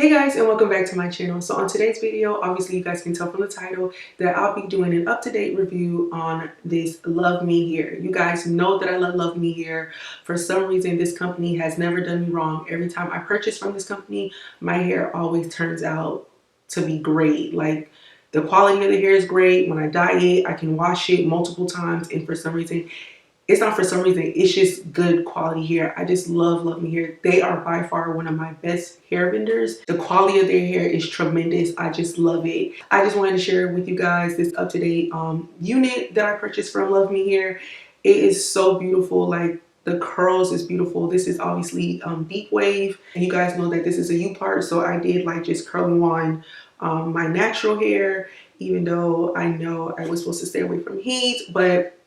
Hey guys, and welcome back to my channel. So on today's video, obviously you guys can tell from the title that I'll be doing an up-to-date review on this Luvme Hair. You guys know that I love Luvme Hair. For some reason, this company has never done me wrong. Every time I purchase from this company, my hair always turns out to be great. Like, the quality of the hair is great. When I dye it, I can wash it multiple times, and for some reason, it's not for some reason, it's just good quality hair. I just love Luvme Hair. They are by far one of my best hair vendors. The quality of their hair is tremendous. I just love it. I just wanted to share with you guys this up-to-date unit that I purchased from Luvme Hair. It is so beautiful. Like, the curls is beautiful. This is obviously deep wave, and you guys know that this is a U part, so I did like just curling on my natural hair, even though I know I was supposed to stay away from heat. But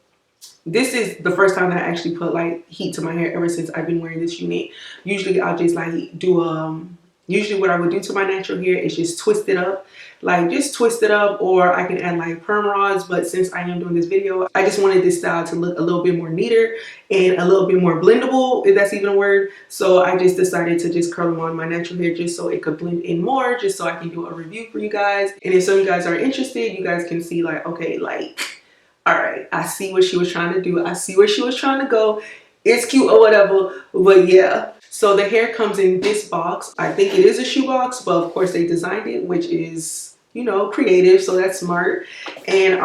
this is the first time that I actually put like heat to my hair ever since I've been wearing this unit. Usually I'll just like do usually what I would do to my natural hair is just twist it up, like just twist it up, or I can add like perm rods. But since I am doing this video, I just wanted this style to look a little bit more neater and a little bit more blendable, if that's even a word. So I just decided to just curl on my natural hair just so it could blend in more, just so I can do a review for you guys. And if some of you guys are interested, you guys can see like, okay, like, all right, I see what she was trying to do. I see where she was trying to go. It's cute or whatever, but yeah. So the hair comes in this box. I think it is a shoe box, but of course they designed it, which is, you know, creative, so that's smart. And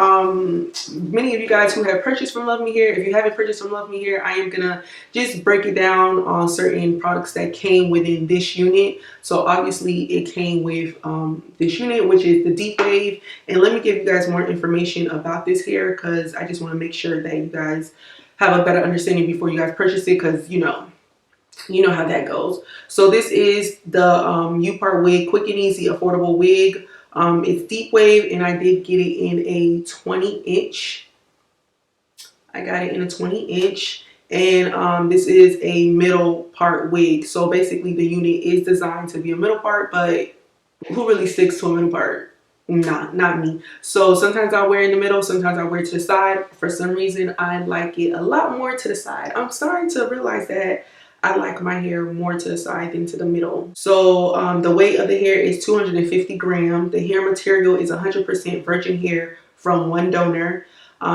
many of you guys who have purchased from Luvme Hair, if you haven't purchased from Luvme Hair, I am gonna just break it down on certain products that came within this unit. So obviously it came with this unit, which is the deep wave. And let me give you guys more information about this hair, because I just want to make sure that you guys have a better understanding before you guys purchase it, because you know how that goes. So this is the U-part wig, quick and easy, affordable wig. It's deep wave, and I did get it in a 20-inch. I got it in a 20-inch, and this is a middle part wig. So basically the unit is designed to be a middle part, but who really sticks to a middle part? Not me. So sometimes I'll wear in the middle, sometimes I'll wear to the side. For some reason, I like it a lot more to the side. I'm starting to realize that I like my hair more to the side than to the middle. So the weight of the hair is 250 grams. The hair material is 100% virgin hair from one donor.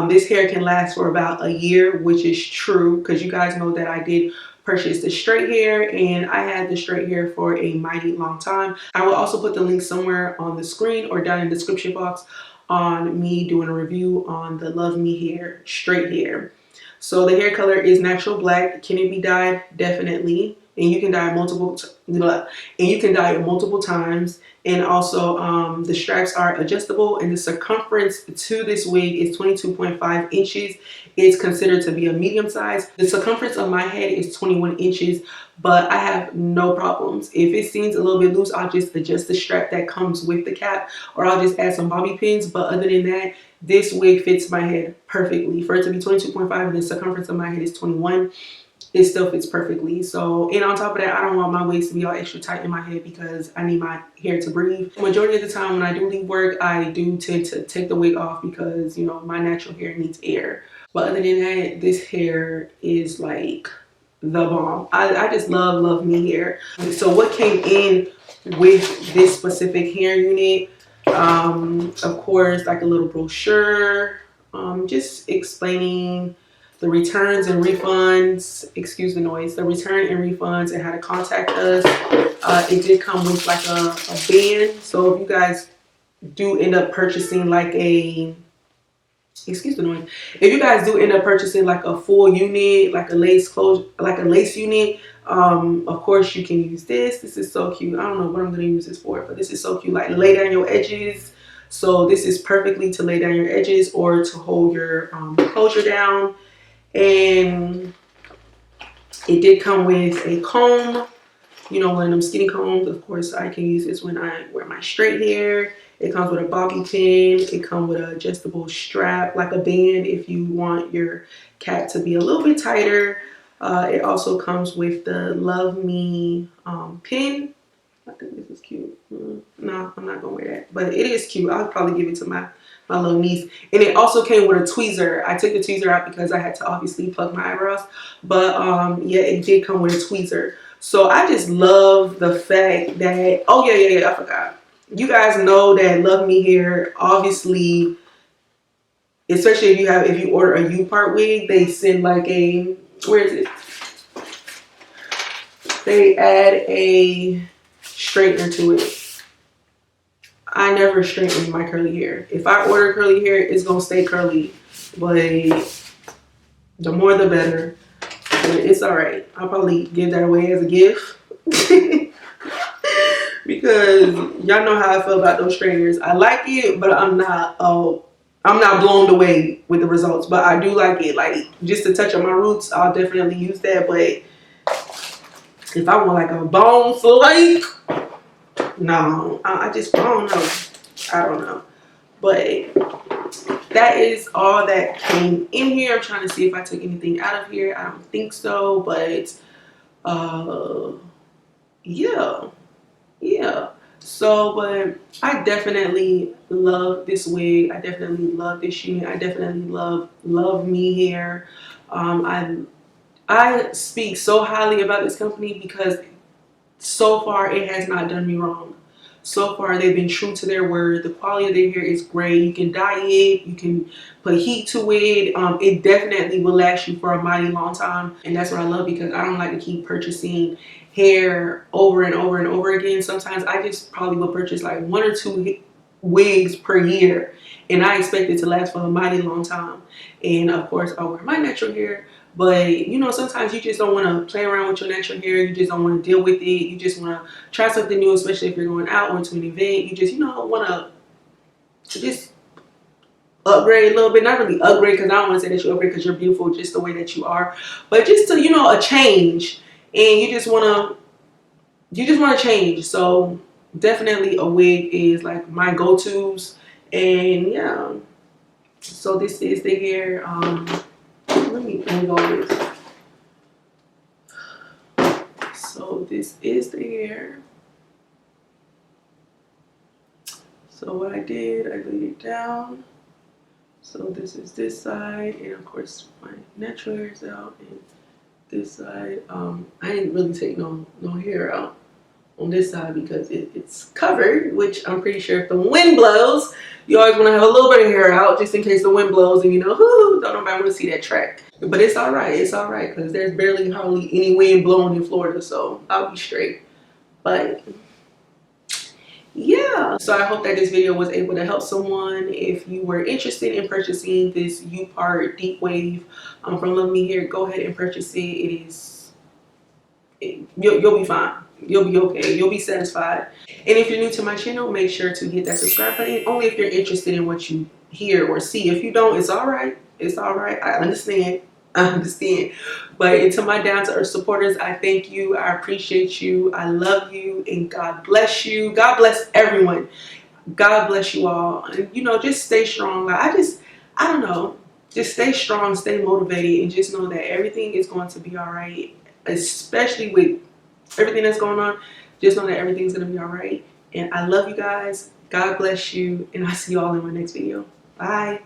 This hair can last for about a year, which is true, because you guys know that I did purchase the straight hair, and I had the straight hair for a mighty long time. I will also put the link somewhere on the screen or down in the description box on me doing a review on the Luvme Hair straight hair. So the hair color is natural black. Can it be dyed? Definitely. And you can dye it multiple times. And also the straps are adjustable, and the circumference to this wig is 22.5 inches. It's considered to be a medium size. The circumference of my head is 21 inches, but I have no problems. If it seems a little bit loose, I'll just adjust the strap that comes with the cap, or I'll just add some bobby pins. But other than that, this wig fits my head perfectly. For it to be 22.5 and the circumference of my head is 21, it still fits perfectly. So, and on top of that, I don't want my wigs to be all extra tight in my head, because I need my hair to breathe. Majority of the time when I do leave work, I do tend to take the wig off, because, you know, my natural hair needs air. But other than that, this hair is like the bomb. I just love Luvme Hair. So what came in with this specific hair unit? Of course, like a little brochure, just explaining the returns and refunds, excuse the noise, the return and refunds, and how to contact us. It did come with like a band. So if you guys do end up purchasing like a, excuse the noise, if you guys do end up purchasing like a full unit, like a lace closure, like a lace unit, of course you can use this. This is so cute. I don't know what I'm going to use this for, but this is so cute. Like, lay down your edges. So this is perfectly to lay down your edges or to hold your closure down. And it did come with a comb, you know, one of them skinny combs. Of course, I can use this when I wear my straight hair. It comes with a bobby pin. It comes with an adjustable strap, like a band, if you want your cap to be a little bit tighter. It also comes with the Luvme pin. I think this is cute. No, I'm not gonna wear that, but it is cute. I'll probably give it to my little niece. And it also came with a tweezer. I took the tweezer out because I had to obviously pluck my eyebrows, but yeah, it did come with a tweezer. So I just love the fact that, oh yeah, I forgot. You guys know that Luvme Hair, obviously, especially if you order a U-part wig, they send like a, where is it? They add a straightener to it. I never straighten my curly hair. If I order curly hair, it's gonna stay curly, but the more the better. But it's all right. I'll probably give that away as a gift because y'all know how I feel about those straighteners. I like it, but I'm not blown away with the results. But I do like it. Like, just to touch on my roots, I'll definitely use that. But if I want like a bone flake, no, I don't know. I don't know. But that is all that came in here. I'm trying to see if I took anything out of here. I don't think so, but yeah. So, but I definitely love this wig. I definitely love this unit. I definitely love Luvme Hair. I speak so highly about this company because so far it has not done me wrong. So far they've been true to their word. The quality of their hair is great. You can dye it, you can put heat to it. It definitely will last you for a mighty long time, and that's what I love, because I don't like to keep purchasing hair over and over and over again. Sometimes I just probably will purchase like 1 or 2 wigs per year, and I expect it to last for a mighty long time. And of course I wear my natural hair, but you know, sometimes you just don't want to play around with your natural hair. You just don't want to deal with it. You just want to try something new, especially if you're going out or to an event. You just, you know, want to just upgrade a little bit. Not really upgrade, because I don't want to say that you upgrade because you're beautiful just the way that you are, but just to, you know, a change. And you just want to change. So definitely a wig is like my go-tos. And yeah, so this is the hair. Let me angle this. So this is the hair. So what I did, I laid it down. So this is this side, and of course my natural hair is out, and this side, I didn't really take no hair out on this side because it's covered, which I'm pretty sure if the wind blows, you always want to have a little bit of hair out just in case the wind blows, and you know, don't nobody want to see that track. But it's all right, because there's barely hardly any wind blowing in Florida, so I'll be straight. But yeah, so I hope that this video was able to help someone. If you were interested in purchasing this U-part deep wave from Luvme Hair, go ahead and purchase it. You'll be fine. You'll be okay. You'll be satisfied. And if you're new to my channel, make sure to hit that subscribe button. Only if you're interested in what you hear or see. If you don't, it's all right. It's all right. I understand. But to my down to earth supporters, I thank you. I appreciate you. I love you, and God bless you. God bless everyone. God bless you all. And you know, just stay strong. Like, I don't know. Just stay strong, stay motivated, and just know that everything is going to be all right. Especially with everything that's going on, just know that everything's gonna be all right. And I love you guys. God bless you, and I'll see you all in my next video. Bye.